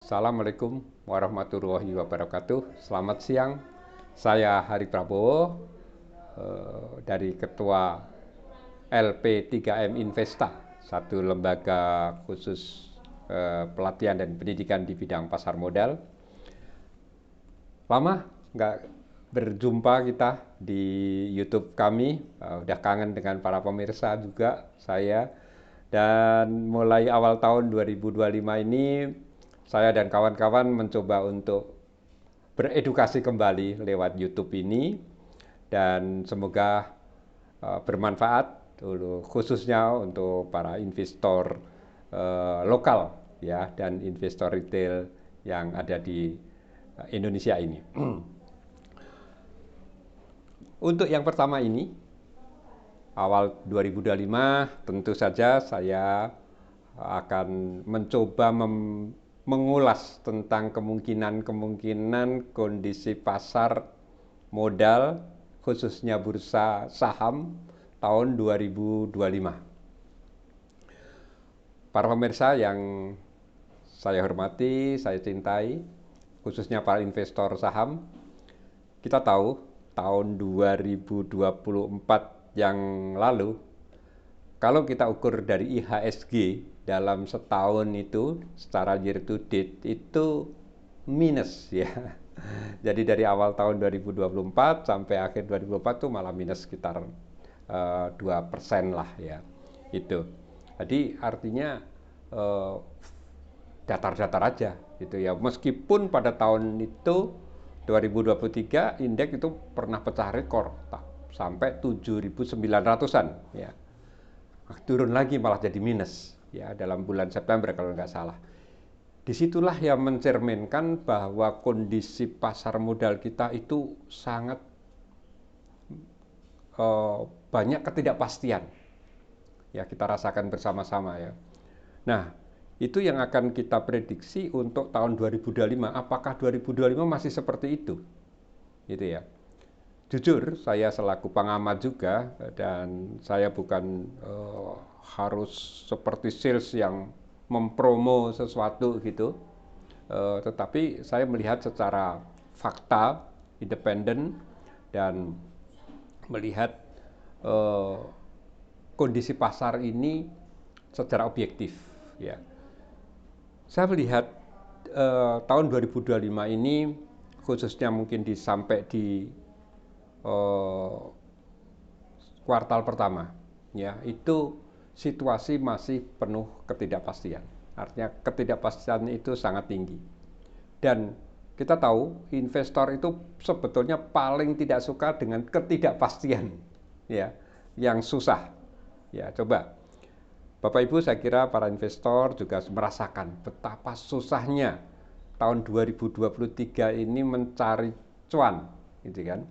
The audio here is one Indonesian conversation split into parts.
Assalamualaikum warahmatullahi wabarakatuh. Selamat siang, saya Hari Prabowo dari Ketua LP3M Investa, satu lembaga khusus pelatihan dan pendidikan di bidang pasar modal. Lama nggak berjumpa kita di YouTube kami, udah kangen dengan para pemirsa juga saya. Dan mulai awal tahun 2025 ini saya dan kawan-kawan mencoba untuk beredukasi kembali lewat YouTube ini, dan semoga bermanfaat khususnya untuk para investor lokal ya, dan investor retail yang ada di Indonesia ini. Untuk yang pertama ini, awal 2025, tentu saja saya akan mencoba mengulas tentang kemungkinan kondisi pasar modal, khususnya bursa saham tahun 2025. Para pemirsa yang saya hormati, saya cintai, khususnya para investor saham, kita tahu tahun 2024 yang lalu, kalau kita ukur dari IHSG dalam setahun itu secara year to date itu minus ya. Jadi dari awal tahun 2024 sampai akhir 2024 itu malah minus sekitar 2% lah ya. Itu. Jadi artinya datar-datar aja gitu ya. Meskipun pada tahun itu 2023 indeks itu pernah pecah rekor sampai 7.900-an ya. Turun lagi malah jadi minus ya dalam bulan September kalau nggak salah. Disitulah yang mencerminkan bahwa kondisi pasar modal kita itu sangat banyak ketidakpastian. Ya, kita rasakan bersama-sama ya. Nah, itu yang akan kita prediksi untuk tahun 2025. Apakah 2025 masih seperti itu? Gitu ya. Jujur, saya selaku pengamat juga, dan saya bukan harus seperti sales yang mempromo sesuatu gitu, tetapi saya melihat secara fakta, independen, dan melihat kondisi pasar ini secara objektif. Ya, saya melihat tahun 2025 ini, khususnya mungkin sampai di kuartal pertama ya, itu situasi masih penuh ketidakpastian. Artinya ketidakpastian itu sangat tinggi, dan kita tahu investor itu sebetulnya paling tidak suka dengan ketidakpastian ya, yang susah ya. Coba Bapak Ibu, saya kira para investor juga merasakan betapa susahnya tahun 2023 ini mencari cuan gitu kan.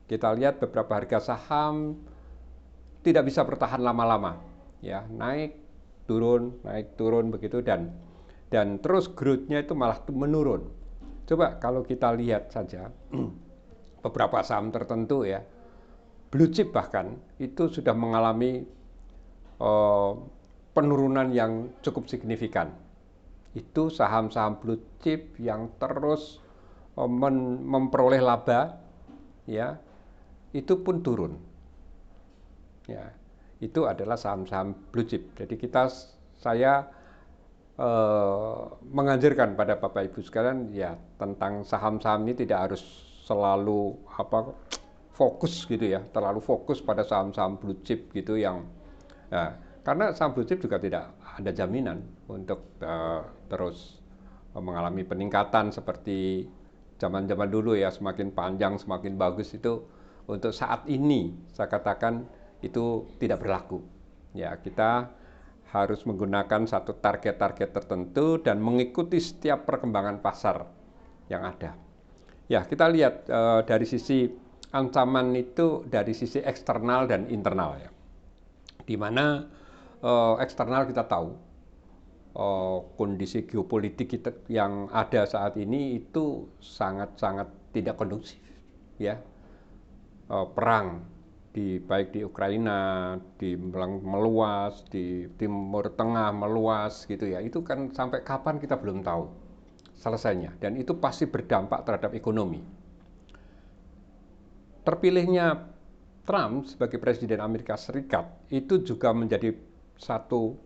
Kita lihat beberapa harga saham tidak bisa bertahan lama-lama ya, naik turun begitu, dan terus growth-nya itu malah menurun. Coba kalau kita lihat saja beberapa saham tertentu ya, blue chip bahkan itu sudah mengalami penurunan yang cukup signifikan. Itu saham-saham blue chip yang terus memperoleh laba ya, itu pun turun. Ya, itu adalah saham-saham blue chip. Jadi saya menganjurkan pada Bapak Ibu sekalian ya, tentang saham-saham ini tidak harus selalu fokus gitu ya, terlalu fokus pada saham-saham blue chip gitu yang karena saham blue chip juga tidak ada jaminan untuk terus mengalami peningkatan seperti zaman-zaman dulu ya, semakin panjang semakin bagus. Itu untuk saat ini saya katakan itu tidak berlaku. Ya, kita harus menggunakan satu target-target tertentu dan mengikuti setiap perkembangan pasar yang ada. Ya, kita lihat dari sisi ancaman itu dari sisi eksternal dan internal ya. Di mana eksternal kita tahu kondisi geopolitik kita yang ada saat ini itu sangat-sangat tidak kondusif ya. Perang baik di Ukraina, meluas, di Timur Tengah meluas gitu ya. Itu kan sampai kapan kita belum tahu. selesainya, dan itu pasti berdampak terhadap ekonomi. Terpilihnya Trump sebagai Presiden Amerika Serikat itu juga menjadi satu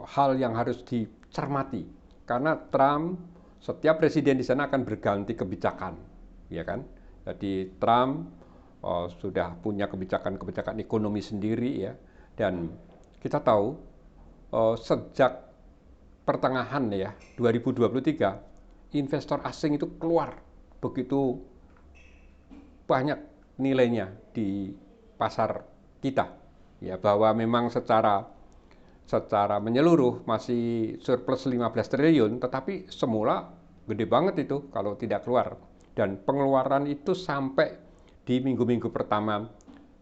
hal yang harus dicermati, karena Trump, setiap presiden di sana akan berganti kebijakan, ya kan? Jadi Trump sudah punya kebijakan-kebijakan ekonomi sendiri, ya, dan kita tahu sejak pertengahan ya 2023 investor asing itu keluar begitu banyak nilainya di pasar kita, ya, bahwa memang secara menyeluruh masih surplus 15 triliun, tetapi semula gede banget itu kalau tidak keluar, dan pengeluaran itu sampai di minggu-minggu pertama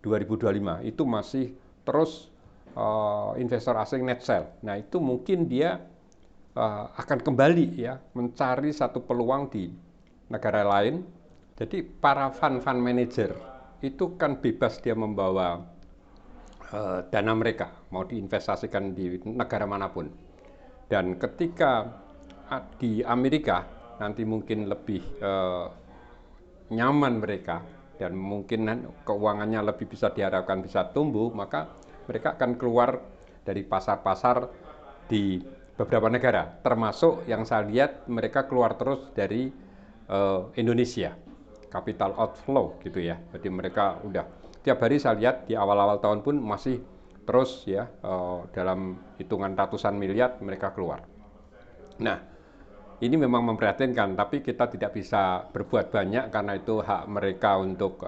2025 itu masih terus investor asing net sell. Nah, itu mungkin dia akan kembali, ya, mencari satu peluang di negara lain. Jadi para fund manager itu kan bebas dia membawa dana mereka mau diinvestasikan di negara manapun. Dan ketika di Amerika nanti mungkin lebih nyaman mereka, dan mungkin keuangannya lebih bisa diharapkan bisa tumbuh, maka mereka akan keluar dari pasar-pasar di beberapa negara, termasuk yang saya lihat mereka keluar terus dari Indonesia, capital outflow gitu ya. Jadi mereka udah tiap hari saya lihat di awal-awal tahun pun masih terus, ya, dalam hitungan ratusan miliar mereka keluar. Nah, ini memang memprihatinkan, tapi kita tidak bisa berbuat banyak karena itu hak mereka untuk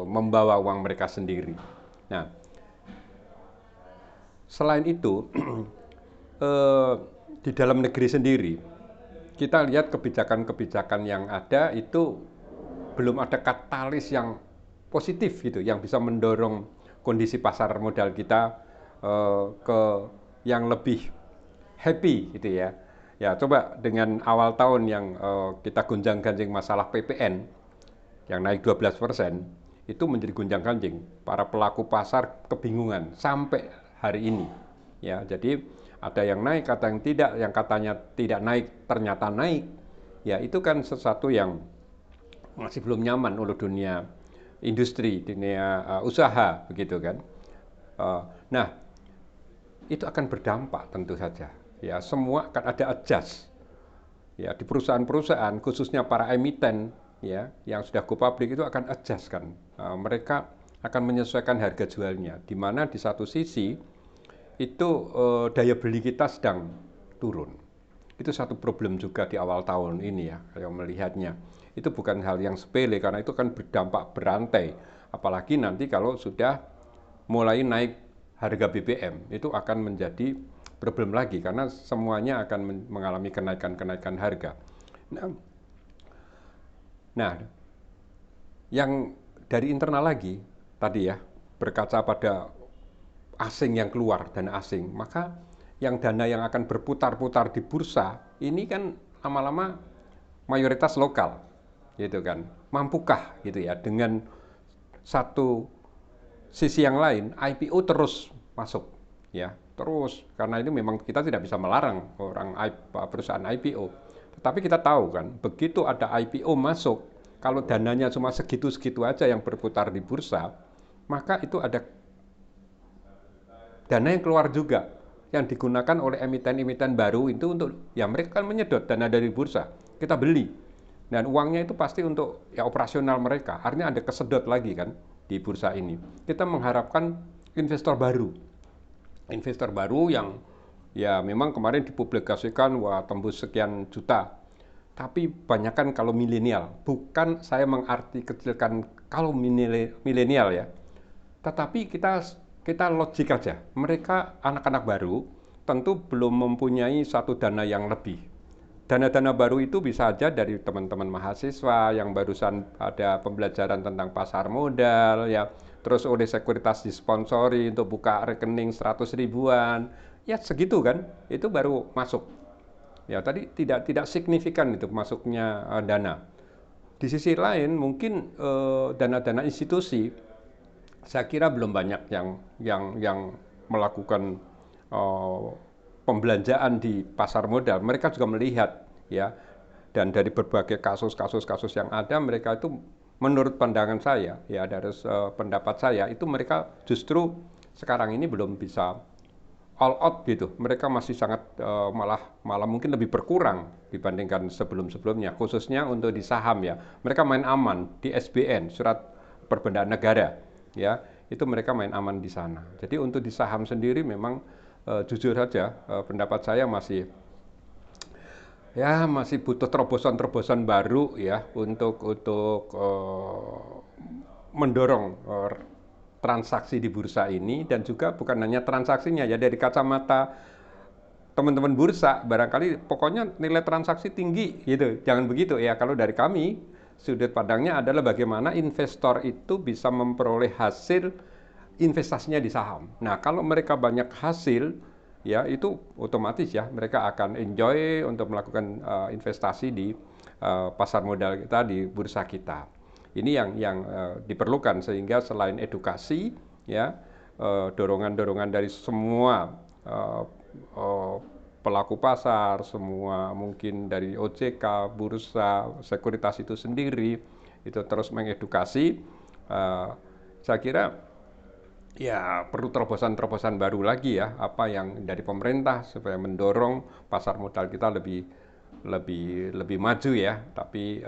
membawa uang mereka sendiri. Nah, selain itu di dalam negeri sendiri kita lihat kebijakan-kebijakan yang ada itu belum ada katalis yang positif gitu, yang bisa mendorong kondisi pasar modal kita ke yang lebih happy gitu ya. Ya, coba dengan awal tahun yang kita gonjang-ganjing masalah PPN yang naik 12%, itu menjadi gonjang-ganjing. Para pelaku pasar kebingungan sampai hari ini. Ya, jadi ada yang naik, ada yang tidak, yang katanya tidak naik ternyata naik. Ya, itu kan sesuatu yang masih belum nyaman oleh dunia industri, dunia usaha, begitu kan. Nah, itu akan berdampak tentu saja. Ya, semua akan ada adjust. Ya, di perusahaan-perusahaan khususnya para emiten, ya, yang sudah go public itu akan adjust kan. Mereka akan menyesuaikan harga jualnya, di mana di satu sisi itu daya beli kita sedang turun. Itu satu problem juga di awal tahun ini, ya, kalau melihatnya. Itu bukan hal yang sepele karena itu kan berdampak berantai. Apalagi nanti kalau sudah mulai naik harga BBM, itu akan menjadi problem lagi karena semuanya akan mengalami kenaikan harga. Nah, yang dari internal lagi tadi, ya, berkaca pada asing yang keluar, dana asing, maka yang dana yang akan berputar-putar di bursa ini kan lama-lama mayoritas lokal, gitu kan. Mampukah gitu ya dengan satu sisi yang lain IPO terus masuk, ya, terus, karena ini memang kita tidak bisa melarang orang perusahaan IPO, tetapi kita tahu kan begitu ada IPO masuk, kalau dananya cuma segitu-segitu aja yang berputar di bursa, maka itu ada dana yang keluar juga yang digunakan oleh emiten-emiten baru itu untuk, ya, mereka kan menyedot dana dari bursa, kita beli, dan uangnya itu pasti untuk, ya, operasional mereka, artinya ada kesedot lagi kan di bursa ini. Kita mengharapkan investor baru yang, ya, memang kemarin dipublikasikan wah tembus sekian juta, tapi banyak kan kalau milenial, bukan saya mengarti kecilkan kalau milenial, ya, tetapi kita logik aja, mereka anak-anak baru tentu belum mempunyai satu dana yang lebih. Dana-dana baru itu bisa aja dari teman-teman mahasiswa yang barusan ada pembelajaran tentang pasar modal, ya, terus oleh sekuritas disponsori untuk buka rekening 100 ribuan, ya, segitu kan, itu baru masuk. Ya, tadi tidak signifikan itu masuknya dana. Di sisi lain mungkin dana-dana institusi saya kira belum banyak yang melakukan pembelanjaan di pasar modal, mereka juga melihat ya, dan dari berbagai kasus yang ada, mereka itu menurut pandangan saya ya, dari pendapat saya itu mereka justru sekarang ini belum bisa all out gitu. Mereka masih sangat malah mungkin lebih berkurang dibandingkan sebelum-sebelumnya, khususnya untuk di saham ya. Mereka main aman di SBN, surat perbendaan negara ya. Itu mereka main aman di sana. Jadi untuk di saham sendiri memang jujur saja pendapat saya masih butuh terobosan-terobosan baru ya untuk mendorong transaksi di bursa ini, dan juga bukan hanya transaksinya ya, dari kacamata teman-teman bursa barangkali pokoknya nilai transaksi tinggi gitu. Jangan begitu ya. Kalau dari kami sudut pandangnya adalah bagaimana investor itu bisa memperoleh hasil investasinya di saham. Nah, kalau mereka banyak hasil ya, itu otomatis ya mereka akan enjoy untuk melakukan investasi di pasar modal kita, di bursa kita. Ini yang diperlukan, sehingga selain edukasi ya, dorongan-dorongan dari semua pelaku pasar, semua mungkin dari OJK, bursa, sekuritas itu sendiri, itu terus mengedukasi. Saya kira ya perlu terobosan-terobosan baru lagi ya, apa yang dari pemerintah supaya mendorong pasar modal kita lebih maju ya. Tapi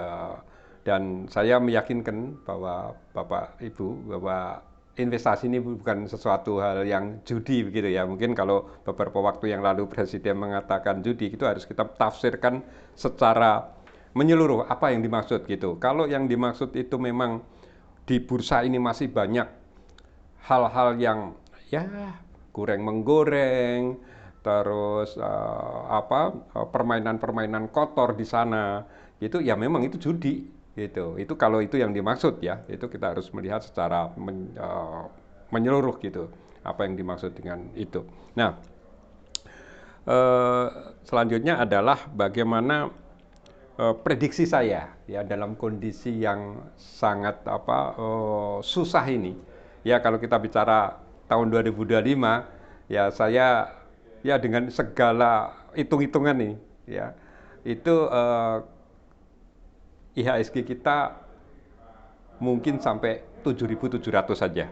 dan saya meyakinkan bahwa Bapak Ibu bahwa investasi ini bukan sesuatu hal yang judi begitu ya. Mungkin kalau beberapa waktu yang lalu Presiden mengatakan judi, itu harus kita tafsirkan secara menyeluruh apa yang dimaksud gitu. Kalau yang dimaksud itu memang di bursa ini masih banyak hal-hal yang ya goreng menggoreng, terus permainan-permainan kotor di sana, itu ya memang itu judi gitu. Itu kalau itu yang dimaksud ya, itu kita harus melihat secara menyeluruh gitu apa yang dimaksud dengan itu. Nah, selanjutnya adalah bagaimana prediksi saya ya dalam kondisi yang sangat susah ini. Ya kalau kita bicara tahun 2025 ya, saya ya dengan segala hitung-hitungan nih ya, itu IHSG kita mungkin sampai 7.700 saja.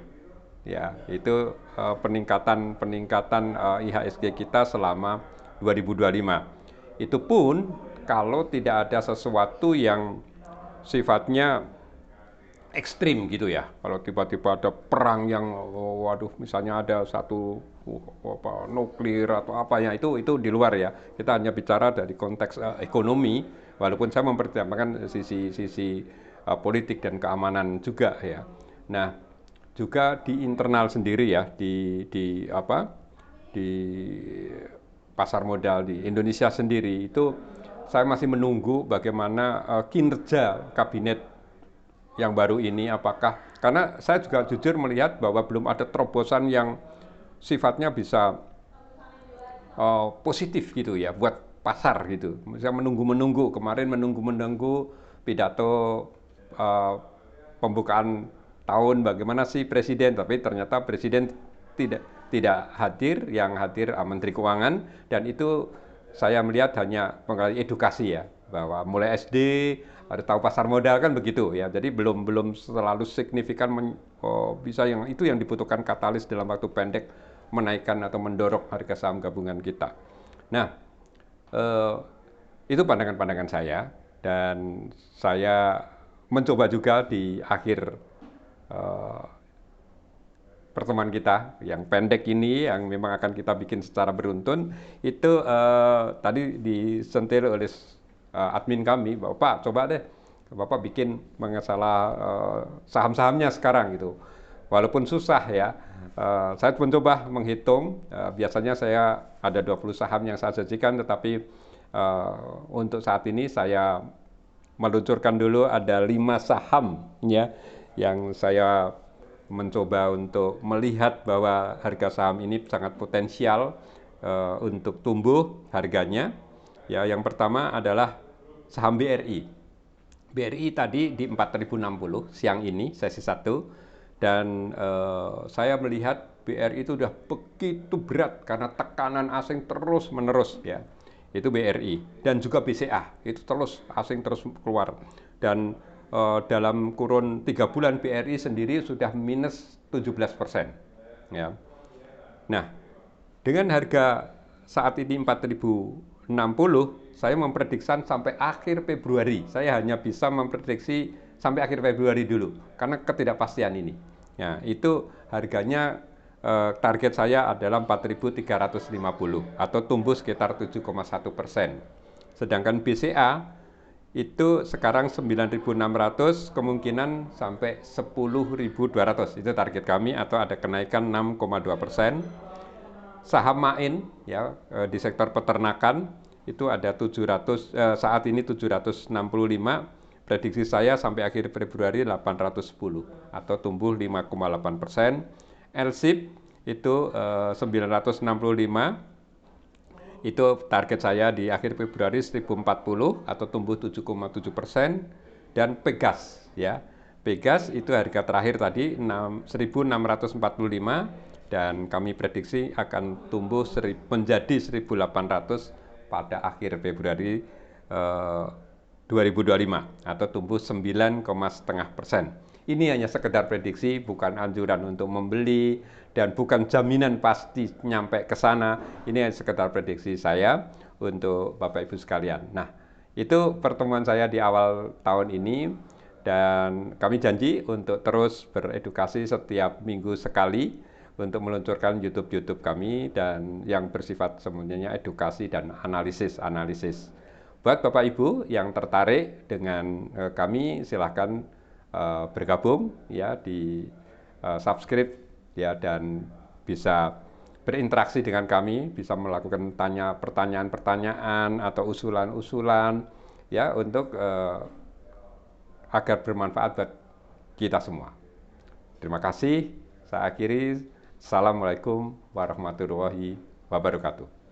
Ya, itu peningkatan IHSG kita selama 2025. Itu pun kalau tidak ada sesuatu yang sifatnya ekstrim gitu ya. Kalau tiba-tiba ada perang yang waduh, misalnya ada satu nuklir atau apa ya, itu di luar ya. Kita hanya bicara dari konteks ekonomi, walaupun saya mempertimbangkan sisi politik dan keamanan juga ya. Nah, juga di internal sendiri ya, di pasar modal di Indonesia sendiri itu saya masih menunggu bagaimana kinerja kabinet yang baru ini, apakah, karena saya juga jujur melihat bahwa belum ada terobosan yang sifatnya bisa positif gitu ya buat pasar gitu. Saya menunggu kemarin, menunggu pidato pembukaan tahun bagaimana sih presiden, tapi ternyata presiden tidak hadir, yang hadir Menteri Keuangan, dan itu saya melihat hanya mengenai edukasi ya, bahwa mulai SD ada tahu pasar modal kan begitu ya. Jadi belum selalu signifikan bisa yang itu yang dibutuhkan katalis dalam waktu pendek menaikkan atau mendorong harga saham gabungan kita. Nah, itu pandangan-pandangan saya, dan saya mencoba juga di akhir pertemuan kita yang pendek ini, yang memang akan kita bikin secara beruntun, itu tadi disentil oleh admin kami, bahwa Pak coba deh Bapak bikin mengenai saham-sahamnya sekarang gitu. Walaupun susah ya, saya mencoba menghitung, biasanya saya ada 20 saham yang saya sajikan, tetapi untuk saat ini saya meluncurkan dulu ada 5 saham ya, yang saya mencoba untuk melihat bahwa harga saham ini sangat potensial untuk tumbuh harganya. Ya, yang pertama adalah saham BRI. BRI tadi di 4.060 siang ini sesi 1, Dan saya melihat BRI itu udah begitu berat karena tekanan asing terus menerus ya. Itu BRI dan juga BCA itu terus asing terus keluar, dan dalam kurun 3 bulan BRI sendiri sudah minus 17% ya. Nah, dengan harga saat ini 4.060, saya memprediksi sampai akhir Februari. Saya hanya bisa memprediksi sampai akhir Februari dulu karena ketidakpastian ini. Nah, itu harganya target saya adalah 4.350 atau tumbuh sekitar 7,1%. Sedangkan BCA itu sekarang 9.600, kemungkinan sampai 10.200. Itu target kami atau ada kenaikan 6,2%. Saham Main ya di sektor peternakan itu ada 700, saat ini 765, prediksi saya sampai akhir Februari 810 atau tumbuh 5,8%. LSIP itu 965, itu target saya di akhir Februari 1040 atau tumbuh 7,7%. Dan Pegas ya, Pegas itu harga terakhir tadi 1645 dan kami prediksi akan tumbuh menjadi 1800 pada akhir Februari 2025 atau tumbuh 9,5%. Ini hanya sekedar prediksi, bukan anjuran untuk membeli dan bukan jaminan pasti nyampe ke sana. Ini hanya sekedar prediksi saya untuk Bapak Ibu sekalian. Nah, itu pertemuan saya di awal tahun ini dan kami janji untuk terus beredukasi setiap minggu sekali untuk meluncurkan YouTube kami dan yang bersifat semuanya edukasi dan analisis. Buat Bapak Ibu yang tertarik dengan kami, silahkan bergabung ya di subscribe ya, dan bisa berinteraksi dengan kami, bisa melakukan pertanyaan-pertanyaan atau usulan-usulan ya untuk agar bermanfaat buat kita semua. Terima kasih. Saya akhiri. Assalamualaikum warahmatullahi wabarakatuh.